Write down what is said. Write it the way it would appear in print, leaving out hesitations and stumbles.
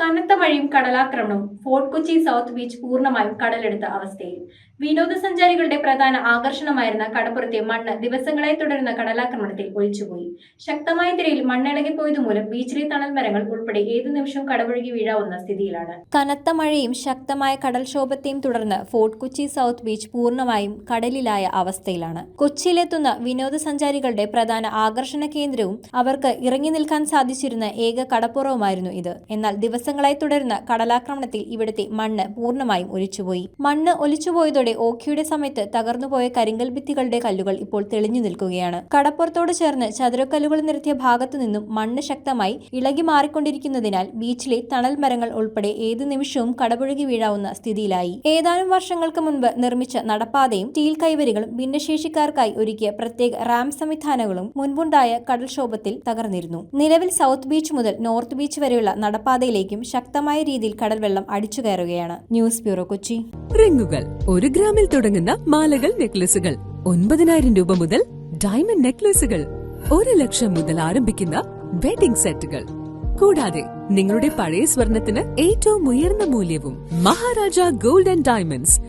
കനത്ത മഴയും കടലാക്രമണവും fort Kochi south beach പൂർണ്ണമായും കടലെടുത്ത അവസ്ഥയിൽ. വിനോദസഞ്ചാരികളുടെ പ്രധാന ആകർഷണമായിരുന്ന കടപ്പുറത്തെ മണ്ണ് ദിവസങ്ങളായി തുടരുന്ന കടലാക്രമണത്തിൽ ഒലിച്ചുപോയി. ശക്തമായ തിരയിൽ മണ്ണിളകിപ്പോയതുമൂലം ബീച്ചിലെ തണൽ മരങ്ങൾ ഉൾപ്പെടെ ഏതു നിമിഷവും കടപുഴകി വീഴാവുന്ന സ്ഥിതിയിലാണ്. കനത്ത മഴയും ശക്തമായ കടൽക്ഷോഭത്തെയും തുടർന്ന് ഫോർട്ട് കൊച്ചി സൗത്ത് ബീച്ച് പൂർണ്ണമായും കടലിലായ അവസ്ഥയിലാണ്. കൊച്ചിയിലെത്തുന്ന വിനോദസഞ്ചാരികളുടെ പ്രധാന ആകർഷണ കേന്ദ്രവും അവർക്ക് ഇറങ്ങി നിൽക്കാൻ സാധിച്ചിരുന്ന ഏക കടപ്പുറവുമായിരുന്നു ഇത്. എന്നാൽ ദിവസങ്ങളായി തുടരുന്ന കടലാക്രമണത്തിൽ ഇവിടുത്തെ മണ്ണ് പൂർണ്ണമായും ഒലിച്ചുപോയി. മണ്ണ് ഒലിച്ചുപോയതോടെ ഓഖിയുടെ സമയത്ത് തകർന്നുപോയ കരിങ്കൽ ഭിത്തികളുടെ കല്ലുകൾ ഇപ്പോൾ തെളിഞ്ഞു നിൽക്കുകയാണ്. കടപ്പുറത്തോട് ചേർന്ന് ചതുരക്കല്ലുകൾ നിരത്തിയ ഭാഗത്തു നിന്നും മണ്ണ് ശക്തമായി ഇളകി മാറിക്കൊണ്ടിരിക്കുന്നതിനാൽ ബീച്ചിലെ തണൽ മരങ്ങൾ ഉൾപ്പെടെ ഏതു നിമിഷവും കടപുഴകി വീഴാവുന്ന സ്ഥിതിയിലായി. ഏതാനും വർഷങ്ങൾക്ക് മുൻപ് നിർമ്മിച്ച നടപ്പാതയും സ്റ്റീൽ കൈവരികളും ഭിന്നശേഷിക്കാർക്കായി ഒരുക്കിയ പ്രത്യേക റാമ്പ് സംവിധാനങ്ങളും മുൻപുണ്ടായ കടൽക്ഷോഭത്തിൽ തകർന്നിരുന്നു. നിലവിൽ സൗത്ത് ബീച്ച് മുതൽ നോർത്ത് ബീച്ച് വരെയുള്ള നടപ്പാതയിലേക്കും ശക്തമായ രീതിയിൽ കടൽവെള്ളം അടിച്ചു കയറുകയാണ്. News bureau, Kochi. റിങ്ങുകൾ 1 ഗ്രാമിൽ തുടങ്ങുന്ന മാലകൾ, നെക്ലസുകൾ 9,000 രൂപ മുതൽ ഡയമണ്ട് നെക്ലസുകൾ 1 ലക്ഷം മുതൽ ആരംഭിക്കുന്ന വെഡിംഗ് സെറ്റുകൾ. കൂടാതെ നിങ്ങളുടെ പഴയ സ്വർണത്തിന് ഏറ്റവും ഉയർന്ന മൂല്യവും. Maharaja gold and diamonds,